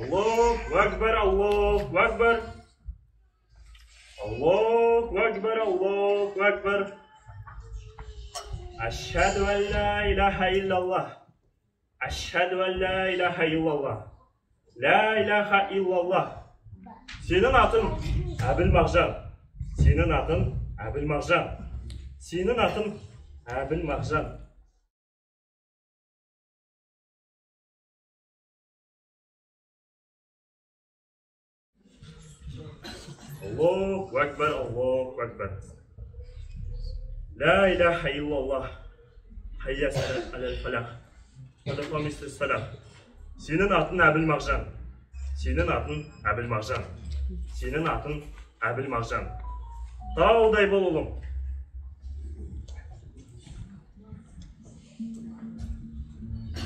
Allahu Ekber, Allahu Ekber. Allahu Ekber, Allahu Ekber. Eşhedü en la ilahe illallah. Eşhedü en la ilahe illallah. La ilahe illallah. Senin atın Əbilmərcan. Senin atın Əbilmərcan. Senin atın Əbilmərcan. Allahu Ekber, Allahu Ekber. La ilahe illallah. Hayya alel felah. Hadafa misli selam. Senin atın Əbilmərcan. Senin atın Əbilmərcan. Senin atın Əbilmərcan. Dağılday bol oğlum.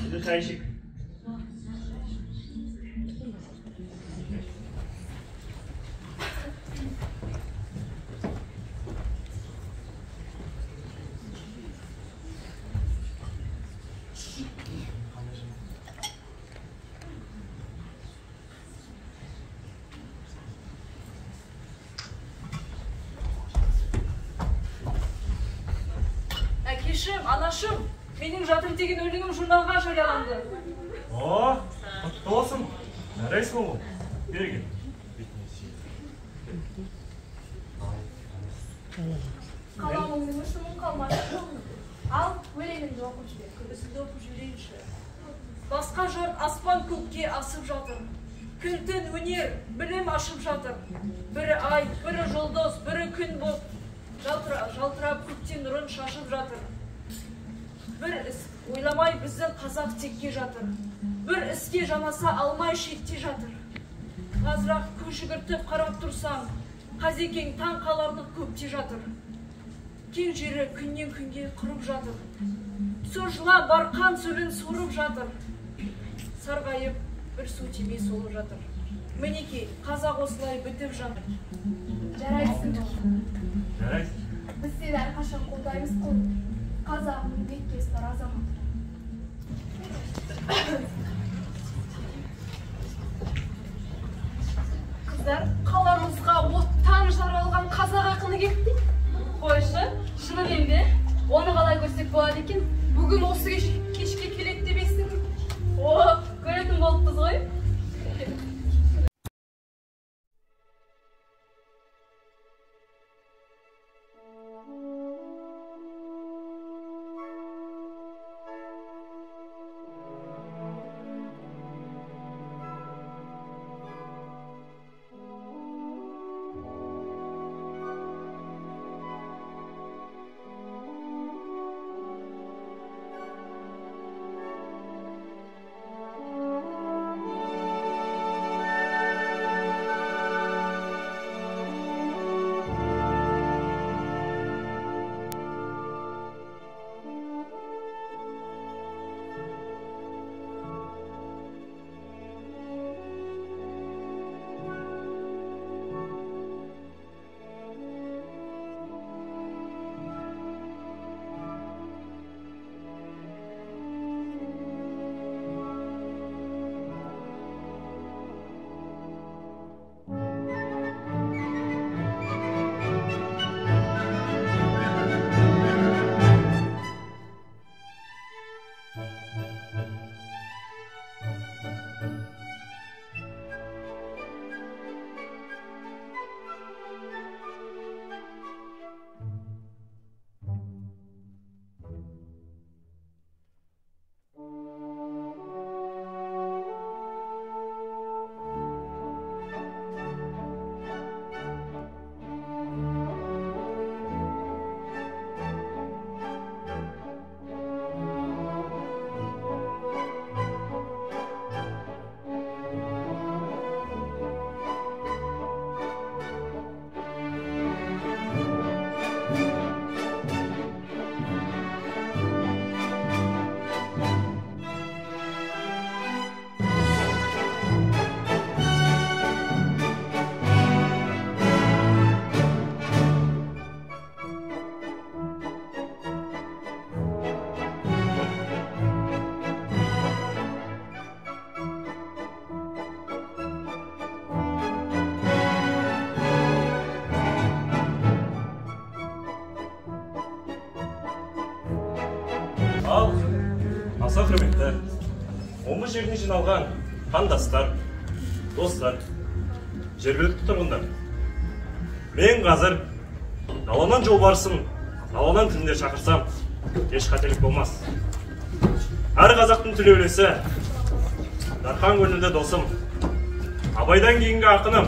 Bizi xəyişik. Әкешім, анашым, менің жатыр деген өлеңім журналға жарияланды. О, құтты болсын. Нәрайсың ол? Берген. Қаламыңның ұшымын қалмады. Ал, өлеңімді оқып жібер, көбісінде оқып жіберейінші. Басқа жұрт аспан көкке асып жатыр. Күн-түн өнер, білім ашып жатыр. Бірі ай, бірі жұлдыз, бірі күн боп, жалтырап көктен нұрын шашып жатыр. Бір іс ойламай біздің қазақ текке жатыр. Бір іске жанаса алмай шетте жатыр. Қазірақ көз жүгіртіп қарап тұрсаң, қазекең таң қаларлық көпте жатыр. Кең жері күннен күнге құрып жатыр. Сожыла барқан сөлін сорып жатыр. Сарғайып бір су тимей солып жатыр. Мінекей, қазақ осылай бітіп жатыр. Жарайсың. Жарайсың. Біз сені әрқашан қолдаймыз қой. Қазағымның беккесі бар азамат. Қыздар, қаламызға оттан жаралған қазақ ақыны кетті. Қойшы, шыным емде, оны қалай көрсек болады екен? Бүгін осы кешке келеді деп естідім. О, көретін болыппыз ғой. Ал, аса құрметті, омбы жеріне жиналған қандастар, достар, жергілікті тұрғындар. Мен қазір даланан жолбарысын даланан тілінде шақырсам, еш қателік болмас. Әр қазақтың тілеулесі, дархан көңілді досым, абайдан кейінгі ақыным,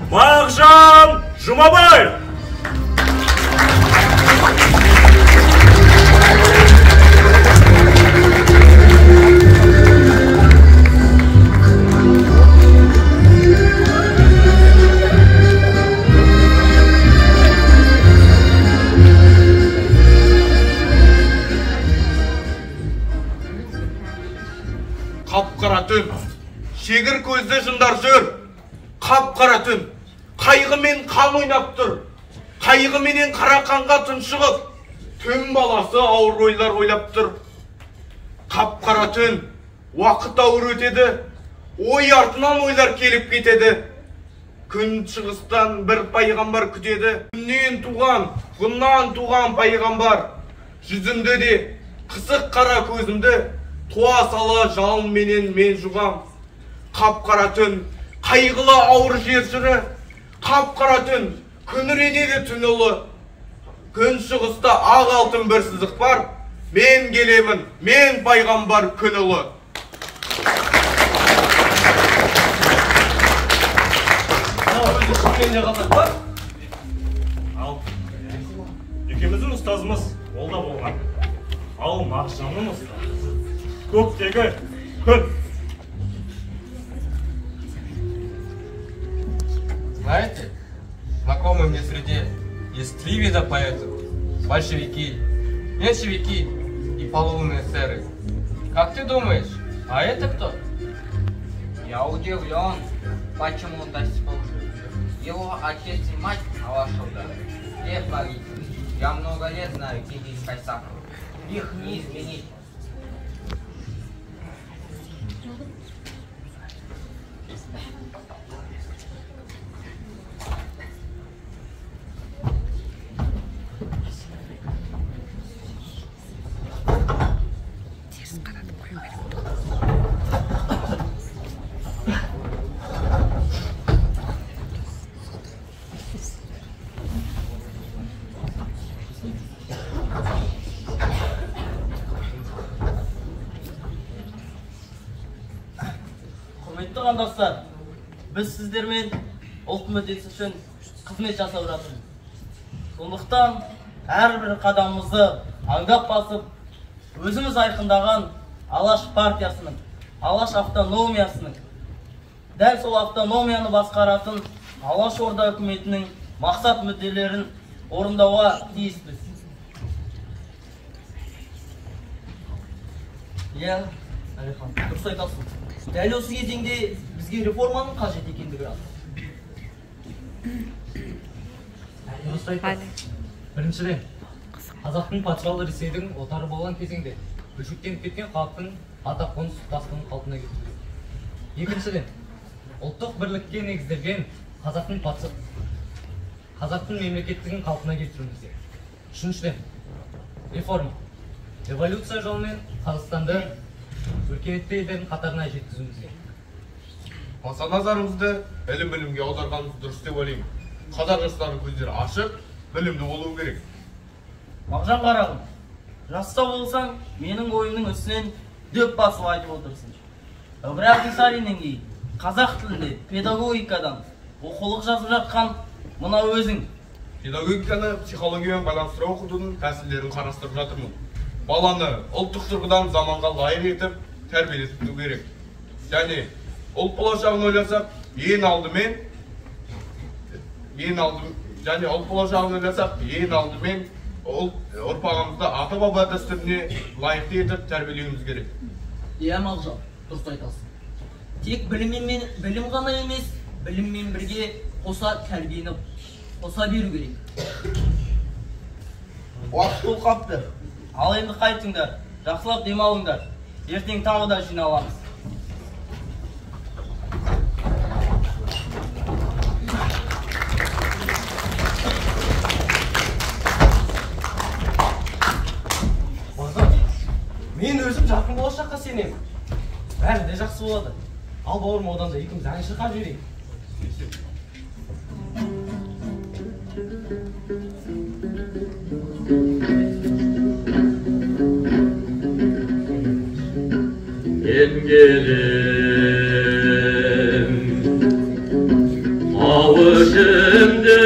Мағжан Жұмабаев! Қап-қара түн, шегір көзді жындар жүр. Қап-қара түн, қайғымен қан ойнап тұр. Қайғыменен қара қанға тұншығып, түн баласы ауыр ойлар ойлап тұр. Қап-қара түн, уақыт ауыр өтеді, ой артынан ойлар келіп кетеді. Күн шығыстан бір пайғамбар күтеді. Күннен туған, ғұннан туған пайғамбар. Жүзімді де, қысық қара көзімді, туа сала жалынменен мен жуғам. Қап-қара түн, қайғылы ауыр жер жүрі. Қап-қара түн, күңіренеді түн ұлы. Күн шығыста ақ алтын бір сызық бар. Мен келемін, мен пайғамбар күн ұлы. Ал, екеміздің ұстазымыз ол да болған. Ал Мағжанның ұстазы, көктегі күн. Знаете, знакомые мне среде есть 3 вида поэтов. Большевики, меньшевики и полоумные эсеры. Как ты думаешь, а это кто? Я удивлен, почему он до сих пор жив. Его отец и мать Алашовда. Лев Борисович, я много лет знаю Кирилл Кайсаков. Их не изменить. Құрметті қандастар, біз сіздермен ұлт мүддесі үшін қызмет жасап жатырмыз. Сондықтан әрбір қадамымызды аңдап басып, өзіміз айқындаған Алаш партиясының, Алаш автономиясының, дәл сол автономияны басқаратын Алаш Орда үкіметінің мақсат мүдделерін орындауға тиіспіз. Иә, Әлихан, дұрыс айтасың. Дәл осы кезеңде бізге реформаның қажет екендігі рас. Дұрыс айтасың. Біріншіден, қазақтың патшалы Ресейдің отары болған кезеңде бөлшектеніп кеткен халықтың ата қоныс тұтастығын қалпына келтіру. Екіншіден, ұлттық бірлікке негізделген қазақтың мемлекеттігін қалпына келтіруіміз керек. Үшіншіден, реформа. Революция жолымен Қазақстанды өркениетті елдердің қатарына жеткізуіміз керек. Баса назарыңызды білім-білімге аударғаныңыз дұрыс деп ойлаймын. Қазақ жастарының көздері ашық, білімді болуы керек. Мағжан қарағым, жаста болсаң, менің ойымның үстінен дөп басып айтып отырсың. Ыбырай Алтынсариннен кейін қазақ тілінде педагогикадан оқулық жазып жатқан мына өзің. Педагогиканы психологиямен байланыстыра оқытудың тәсілдерін қарастырып жатырмын. Баланы ұлттық тұрғыдан заманға лайық етіп, тәрбиелету керек. Және ұлт болашағын ойласақ, ең алдымен ұрпағымызды ата-баба дәстүріне лайықты етіп тәрбиелеуіміз керек. Иә, Мағжан, дұрыс айтасың. Тек білім ғана емес, біліммен бірге қоса тәрбиені қоса беру керек. Уақыт толқапты. Ал енді қайтыңдар, жақсылап демалыңдар. Ертең тағы да жиналамыз. қазаққа сенемін. Бәрі де жақсы болады. Ал бауырым, одан да екеуміз ән шырқап жіберейік. Мен келем тау ішінде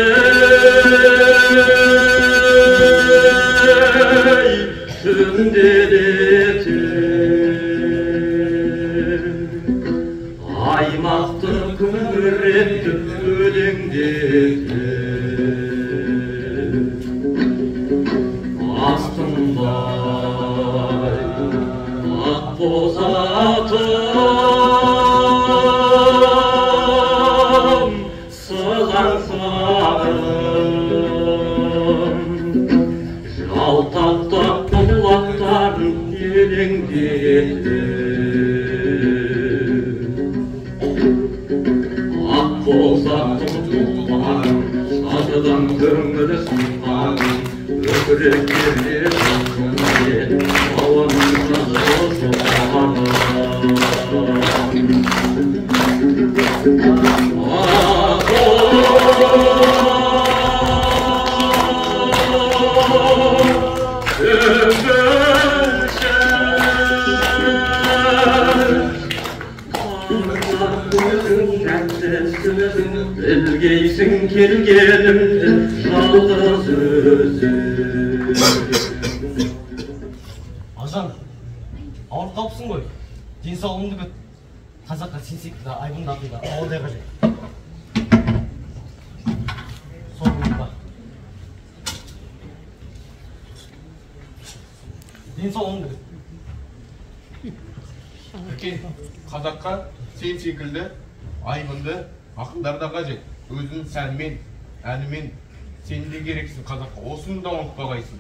түнделетіп аймақты күңірентіп өлеңдетіп астымдай ақ бозатым сыған сағым жалтақтап бұлақтарын елеңдетіп ақ бозатым тұлпарым шадыдан көңілі сынғаным өкіректерде жатқанмен ауаныңда білгейсің келгенімді жалғыз өзі. Ағжан, ауырып қалыпсың ғой. Денсаулығыңды күт. Қазаққа сенсек те айбынды ақида ауылдай қажет. Соңғы бар. Денсаулығыңды күт. Әке, қазаққа сен секілді айбынды ақындар да қажет. Өзінің сәнімен, әнімен сен де керексің қазаққа. Осыны да ұмытпағайсың.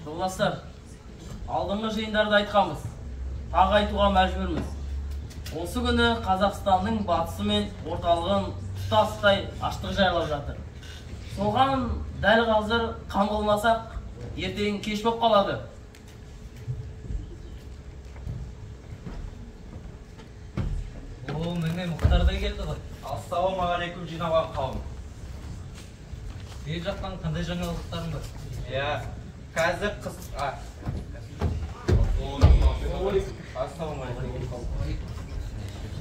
Жолдастар, алдыңғы жиындарда айтқанбыз, тағы айтуға мәжбүрміз. Осы күні Қазақстанның батысы мен орталығын тұтастай аштық жайлап жатыр. Соған дәл қазір қам қылмасақ, ертең кеш боп қалады. О, міне Мұхтар да келді ғой. Ассалаумағалейкум жиналған қауым. Беріп жатқан қандай жаңалықтарың бар? Иә, қазір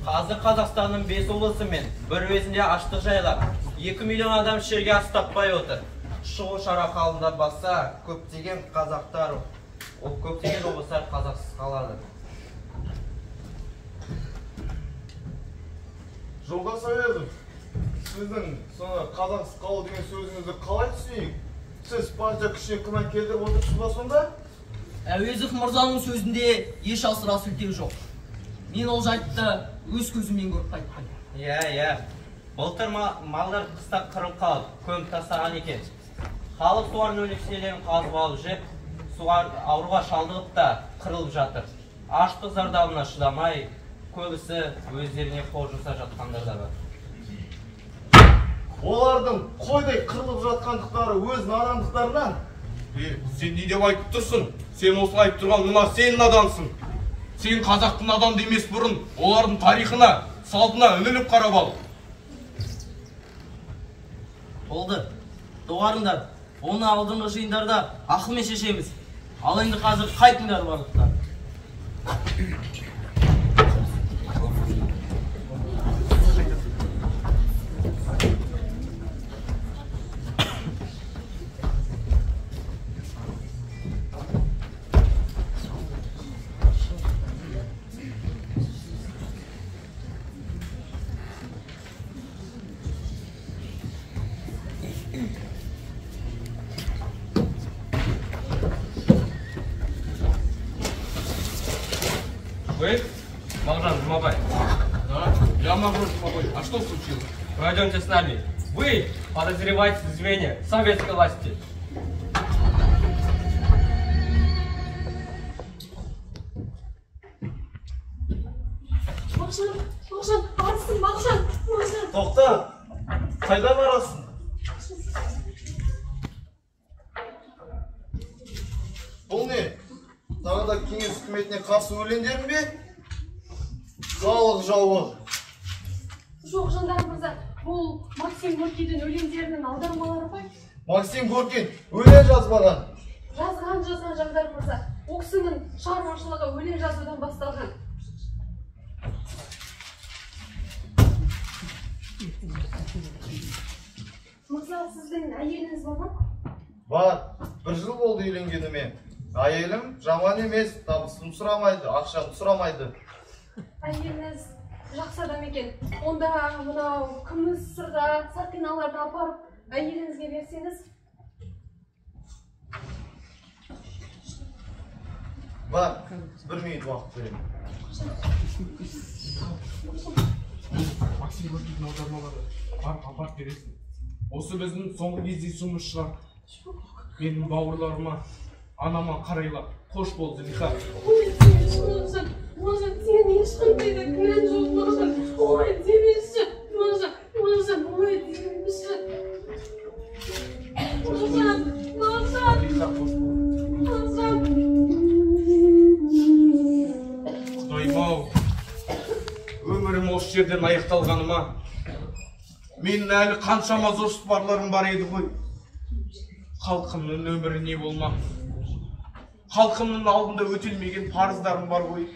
Қазір Қазақстанның 5 облысы мен бір уезінде аштық жайлап, 2 миллион адам шерге ас таппай отыр. Шұғыл шара қалында басса, көптеген облыстар қазақсыз қалады. Жолдас Әуезов, сіздің қазақсыз қалу деген сөзіңізді қалай түсінейік? Сіз партия күшіне күмән келтіріп отырсыз ба сонда? Әуезов мырзаның сөзінде еш асыра сілтеу жоқ. Мен ол жайтты өз көзіммен көріп қайттым. Иә. Былтыр малдар қыста қырылып қалып, көміп тастаған екен. Халық суарын өлекселерін қазып алып жеп, ауруға шалдығып та қырылып жатыр. Аштық зардабына шыдамай, көбісі өздеріне қол жұмсап жатқандар да бар. Олардың қойдай қырылып жатқандықтары өз надандықтарынан. Сен не деп айтып тұрсың? Сен осылай айтып тұрған мына сен надансың. Сен қазақтың наданды емес бұрын олардың тарихына, салтына үңіліп қарап ал. Болды. Доғарыңдар. Оны алдыңғы жиындарда ақылмен шешеміз. Ал енді қазір қайтыңдар барлықтар. что случилось? Пойдемте с нами. Вы подозреваете звенья советской власти. Мағжан, арысың, Мағжан. Тоқта, қайда барасың? Бұл не? Тағы да кеңес үкіметіне қарсы өлеңдерің бе? Халық жауы. Жоқ, жандар мырза, бұл Максим Горкийдің өлеңдерінің аудармалары ғой. Максим Горкий өлең жазбаған. Жазған жандар мырза. Ол кісінің шығармашылығы өлең жазудан басталған. Мырза, сіздің әйеліңіз бар ма? Бар, 1 жыл болды үйленгеніме. Әйелім жаман емес, табысын сұрамайды, ақшаны сұрамайды. Әйеліңіз жақсы адам екен. Онда мынау күміс сырға, сақиналарды апарып, әйеліңізге берсеңіз. Бар, 1 минут уақыт беремін. Максим Горкийдің аудармалары бар, апарып бересің. Осы біздің соңғы кездесуіміз шығар. Менің бауырларыма, анама қарайлап, қош бол, Зылиха. Ой, демеші, Мағжан, сен ешқандай да кінәң жоқ, Мағжан. Ой, демеші, Мағжан, ой, демеші. Мағжан. Құдайым-ау, өмірім осы жерден аяқталғаныма. Менің әлі қаншама жоспарларым бар еді ғой. Халқымның өмірі не болмақ? Халқымның алдында өтелмеген парыздарым бар ғой.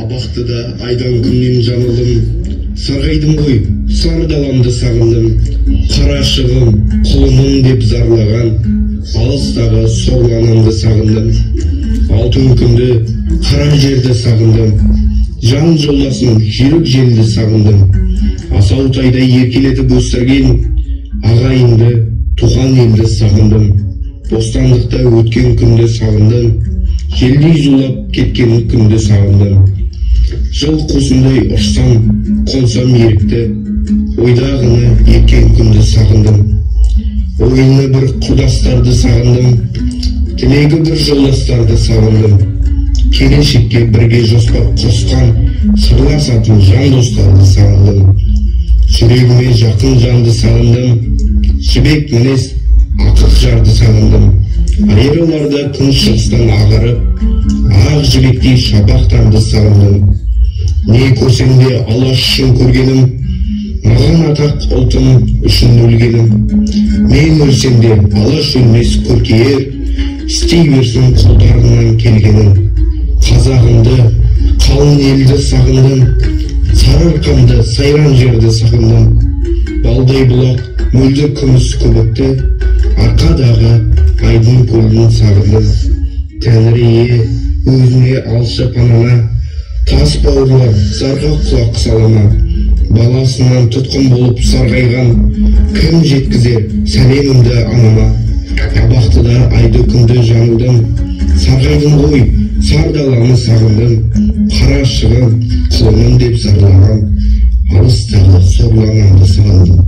Абақтыда айдан күннен жанылдым, сарғайдым ғой, сары даламды сағындым. Қарашығым, құлыным деп зарлаған, алыстағы сорланымды сағындым. Алтын күнді, қара жерді сағындым, жан жолдасым, жүйрік желді сағындым. Асаутайда еркелетіп өсірген, ағайынды, туған елді сағындым. Бостандықта өткен күнді сағындым, желдей зулап кеткен күнді сағындым. Жыл қосындай ұшсам, қонсам ерікті, ойдағыны еткен күнді сағындым. Ойыны бір құрдастарды сағындым, тілегі бір жолдастарды сағындым. Келешекке бірге жоспар қосқан, сырласатын жан достарды сағындым. Жүрегіме жақын жанды сағындым, жібек мінез ақық жарды сағындым. Айырыларда күн шығыстан ағарып, ақ жібектей шабақтарды сағындым. Не көрсем де Аллах үшін көргенім, маған атақ ұлтым үшін өлгенім. Мен өлсем де Аллах өлмес көркейер, істей берсін қолдарынан келгенім. Қазағымды, қалың елді сағындым, сарыарқамды, сайран жерді сағындым. Балдай бұлақ, мөлдір күміс көбікті, арқадағы айдын көлін сағындым. Тәңірие өзіне алшы панана, тас бауырлар зарға құлақ салама. Баласынан тұтқын болып сарғайған, кім жеткізер сәлемімді анама. Абақтыда айды күнді жанылдым, сарғайдым ғой, сар даланы сағындым. Қарашығым, құлыным деп зарлаған, алыстағы сорланымды сағындым.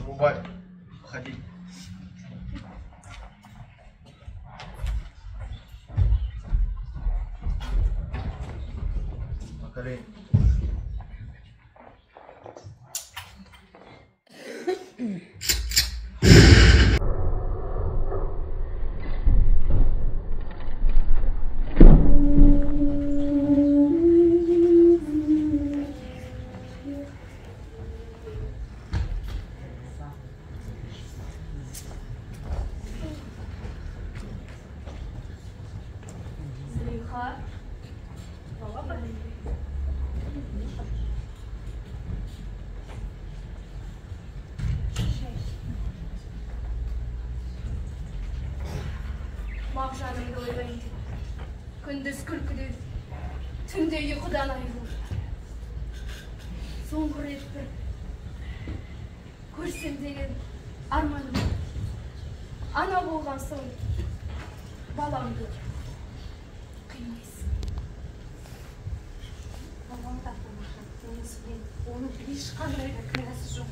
Бубай, ходи. На колени. Зылиха. Mağjanımda oynayın. Gündüz külküdür. Tünde uykudan ayrılır. Soңғы рет бір көрсем деген арманым. Ана болған соң баламды қимайсың. Балам да тамаша. Онысымен оның ешқандай да кінәсі жоқ.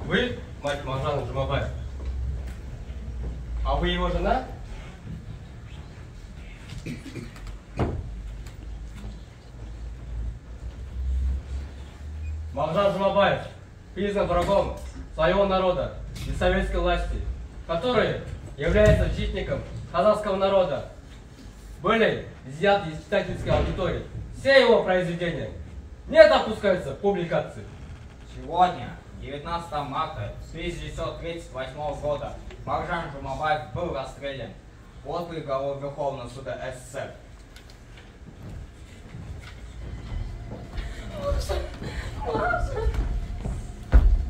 Вы мать Мағжан Жұмабаев. А вы его жена? Мағжан Жұмабаев признан врагом своего народа и советской власти, который является защитником казахского народа. Были изъяты из читательской аудитории. Все его произведения не допускаются к публикации. Сегодня, 19 марта 1938 года, Мағжан Жұмабаев был расстрелян. Вот приговор Верховного суда СССР.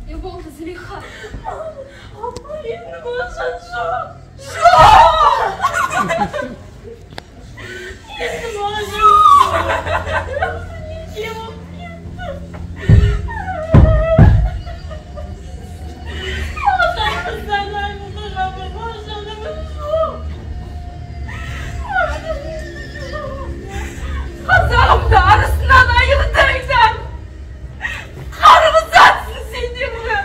Не болды Зылиха. Блин, Мағжан жоқ. Енді Мағжан. Неге болып кетті? Адамыздан айырылған бір Мағжанымыз жоқ. Қазағымды арысынан айырдыңдар. Қарымыз атсын сендерді.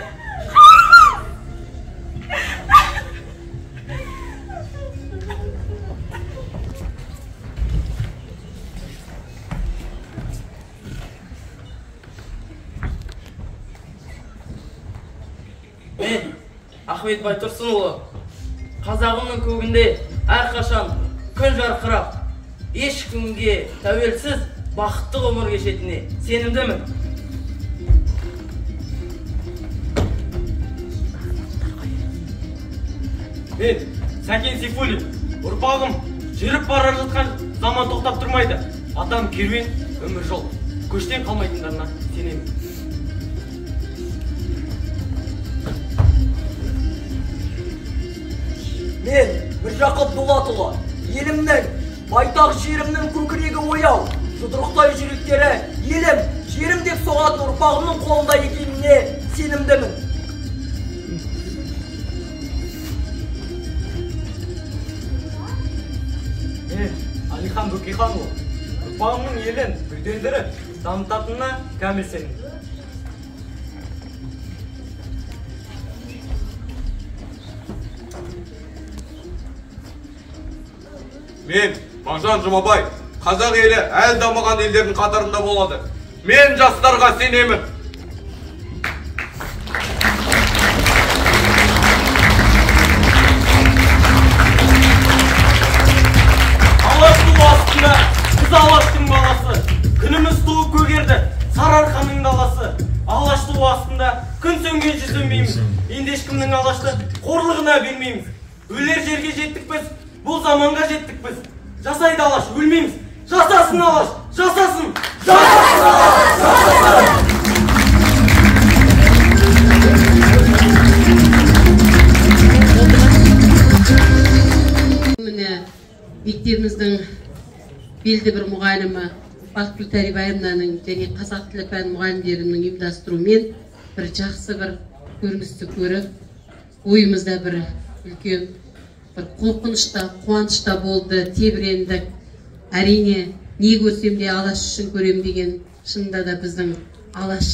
Мен Ахмет Байтұрсынұлы, қазағымның көгінде әрқашан күн жарқырап, ешкімге тәуелсіз бақытты ғұмыр кешетініне сенімдімін. Мен Сәкен Сейфуллин, ұрпағым жүріп бара жатқан заман тоқтап тұрмайды. Атам керуен, өмір жол, көштен қалмайтындарына сенемін. Мен Міржақып Дулатұлы, елімнің, байтақ жерімнің көкірегі ояу, жұдырықтай жүректері елім, жерім деп соғатын ұрпағымның қолында екеніне сенімдімін. Мен Алихан Бөкейханұлы, ұрпағымның елін гүлдендіріп, дамытатынына кәміл сенімдімін. Мен Мағжан Жұмабаев, қазақ елі әл дамыған елдердің қатарында болады. Мен жастарға сенемін. Алаштың астында біз Алаштың баласы, күніміз туып көгерді Сарыарқаның даласы. Алаштың астында күн сөнген жүз өнбейміз, енді ешкімнің Алашты қорлығына бермейміз. Өлер жерге жеттік біз, бұл заманға жеттік біз. Жасайды Алаш, өлмейміз. Жасасын Алаш, жасасын! Жасасын Алаш, жасасын! Міне мектебіміздің белді бір мұғалімі Бақытгүл Тәрибаевнаның және қазақ тілі пәні мұғалімдерінің ұйымдастыруымен бір жақсы бір көріністі көріп, ойымызда бір үлкен бір қорқынышта, қуанышта болды, тебірендік. Әрине, не көрсем де Алаш үшін көрем деген шынында да біздің Алаш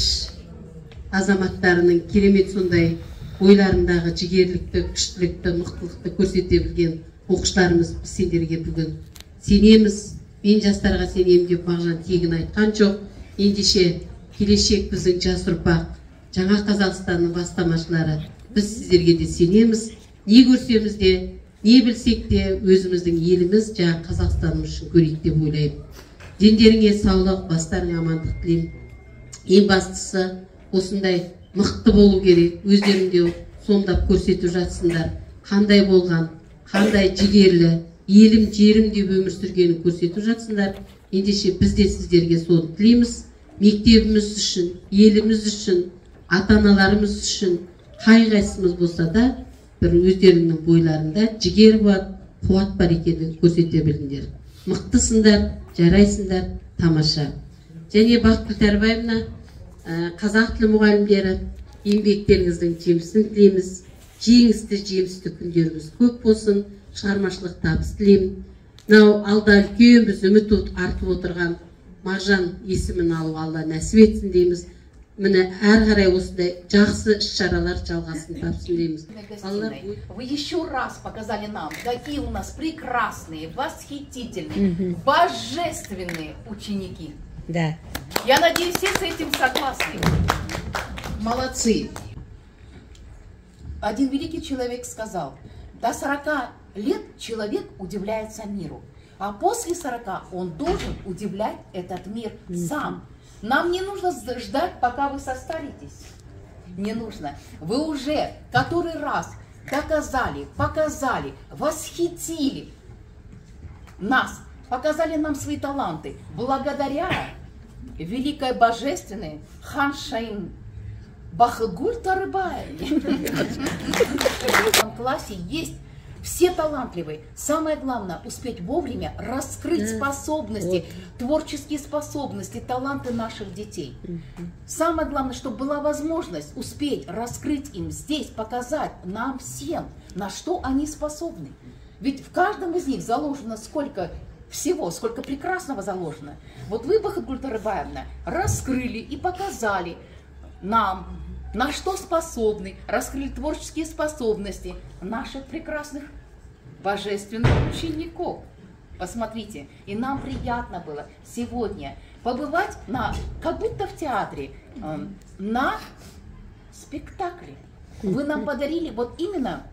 азаматтарының керемет сондай ойларындағы жігерлікті, күштілікті, мықтылықты көрсете білген оқушыларымыз сендерге бүгін сенеміз. Мен жастарға сенемін деп Мағжан тегін айтқан жоқ. Ендеше келешек біздің жас ұрпақ, жаңа Қазақстанның бастамашылары, біз сіздерге де сенеміз. Не көрсеміз де, не білсек де өзіміздің еліміз жаңа Қазақстанымыз үшін көрейік деп ойлаймын. Дендеріңе саулық, бастарыңа амандық тілеймін. ең бастысы осындай мықты болу керек. Өздерінде сомдап көрсетіп жатсындар. Қандай болған, қандай жігерлі, елім жерім деп өмір сүргенін көрсетіп жатсындар. Ендеше біз де сіздерге соны тілейміз. Мектебіміз үшін, еліміз үшін, ата-аналарымыз үшін қай-қайсымыз болса да бір өздерінің бойларында жігер бар, қуат бар екенін көрсете біліңдер. Мықтысыңдар, жарайсыңдар, тамаша. Және Бақытгүл Тәрібаевна, қазақ тілі мұғалімдері, еңбектеріңіздің жемісін тілейміз. Жемісті күндеріңіз көп болсын, шығармашылық табыс тілеймін. Мынау алда үлкен біз үміт артып отырған Мағжан есімін алу Алла нәсіп етсін дейміз. Міне әрі қарай осындай жақсы іс-шаралар жалғасын тапсын дейміз. Вы еще раз показали нам, какие у нас прекрасные, восхитительные, божественные ученики. Да. Я надеюсь, все с этим согласны. Молодцы. Один великий человек сказал, до 40 лет человек удивляется миру, а после 40 он должен удивлять этот мир сам. Нам не нужно ждать, пока вы состаритесь. Не нужно. Вы уже который раз доказали, показали, восхитили нас, показали нам свои таланты. Благодаря великой божественной Ханшайм Бақытгүл Тәрібаевне. В этом классе есть все талантливые. Самое главное, успеть вовремя раскрыть способности, творческие способности, таланты наших детей. Самое главное, чтобы была возможность успеть раскрыть им здесь, показать нам всем, на что они способны. Ведь в каждом из них заложено сколько всего, сколько прекрасного заложено. Вот вы, Бақытгүл Тәрібаевна, раскрыли и показали нам, на что способны, раскрыли творческие способности наших прекрасных божественных учеников. Посмотрите, и нам приятно было сегодня побывать как будто в театре, на спектакле. Вы нам подарили вот именно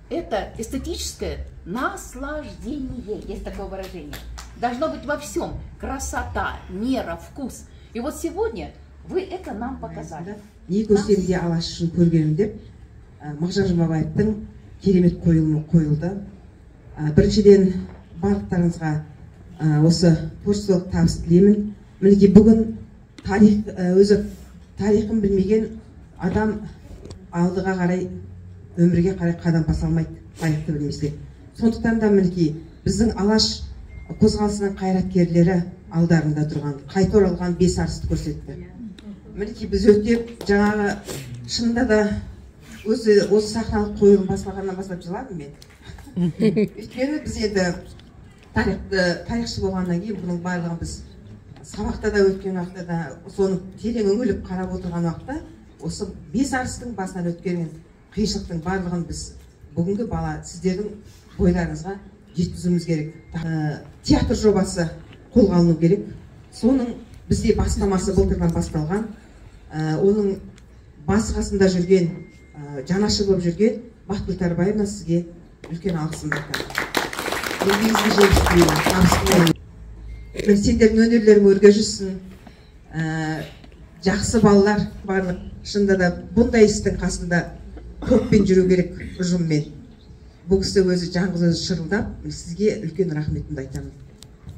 это эстетическое наслаждение, есть такое выражение. Должно быть во всем красота, мера, вкус. И вот сегодня вы это нам показали. Не көрсем де алаш үшін көргенім деп Мағжан Жұмабаевтың керемет қойылымы қойылды. Біріншіден барлықтарыңызға осы творчестволық табыс тілеймін. Мінекей бүгін өзі тарихын білмеген адам алдыға қарай, өмірге қарай қадам баса алмайды, тарихты білмесе. Сондықтан да мінекей біздің алаш қозғалысының қайраткерлері алдарында тұрған, қайта оралған бес арысты көрсетті. Мінекей біз өтеп, жаңағы шынында да осы сахналық қойылым басталғаннан бастап жыладым мен. Өйткені біз енді тарихшы болғаннан кейін бұның барлығын біз сабақта да өткен уақытта да соны терең үңіліп қарап отырған уақытта осы бес арыстың басынан өткен қиыншылықтың барлығын біз бүгінгі бала сіздердің бойларыңызға жеткізуіміз керек. Театр жобасы қолға алыну керек. Соның бізде бастамасы былтырдан басталған. Оның басы қасында жүрген, жанашы болып жүрген Бақытгүл Тәрібаевна сізге үлкен алғысымды айтамын. Еңбегіңізге жеміс тілеймін, табыс тілеймін. Сендердің өнерлерің өрге жүрсін. Жақсы балалар барлық. Шынында да бұндай істің қасында көппен жүру керек ұжыммен. Бұл кісі өзі жаңғыз өзі шырылдап, сізге үлкен рахметімді айтамын.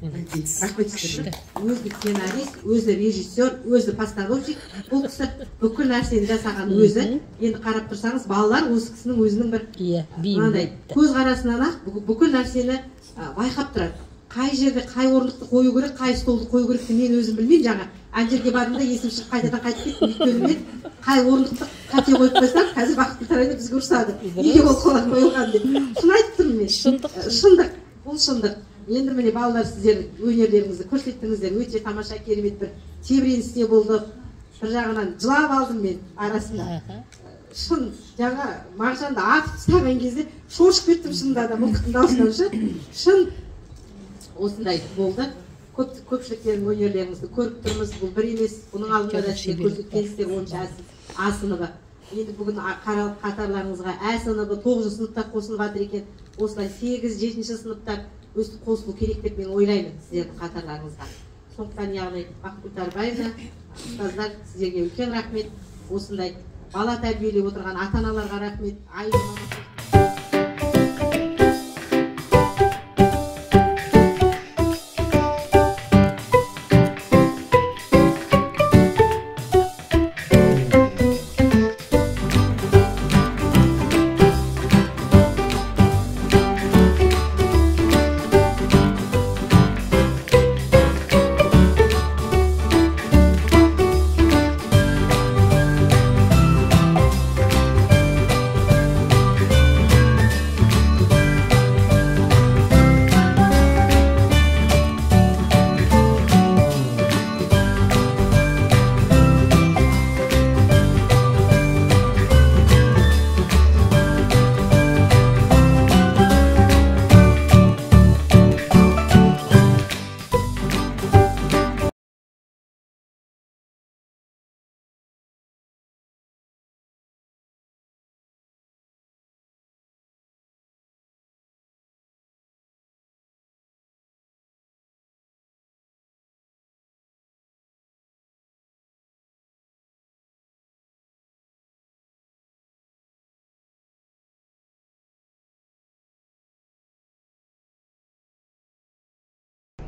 Рахмет сіздерге. Өзі сценарист, өзі режиссер, өзі постановщик. Бұл кісі бүкіл нәрсені жасаған өзі. Енді қарап тұрсаңыз, балалар осы кісінің өзінің бір көзқарасынан ақ бүкіл нәрсені байқап тұрады. Қай жерде қай орындықты қою керек, қай столды қою керек мен өзім білмеймін. Жаңа ана жерге бардым да есім шығып қайтадан қайтып кеттім. Өйткені мен қай орындықты қате қойып қойсам, қазір Бақытгүл Тәрібаевна бізге ұрсады. Неге ол қолға қойылған деп. Шын айтып тұрмын мен. Шындық. Бұл шындық. Енді міне балалар сіздер өнерлеріңізді көрсеттіңіздер. Өте тамаша, керемет бір тебіреністе болды. Бір жағынан жылап алдым мен арасында. Шын, жаңа Мағжанды атып тастаған кезде шошып кеттім шынында да мылтықтың даусынан. Шын осындай болды. Көпшіліктердің өнерлеріңізді көріп тұрмыз. Бұл бір емес, бұның алдында да сіздер көрсеткенсіздер 10 А сыныбы. Енді бүгін қатарларыңызға А сыныбы 9 сыныптар қосылып жатыр екен. Осылай 8-7 сыныптар өстіп қосылу керек деп мен ойлаймын сіздердің қатарларыңызға. сондықтан яғни Бақытгүл Тарбаевна, ұстаздар сіздерге үлкен рахмет. Осындай бала тәрбиелеп отырған ата-аналарға рахмет.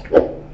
Thank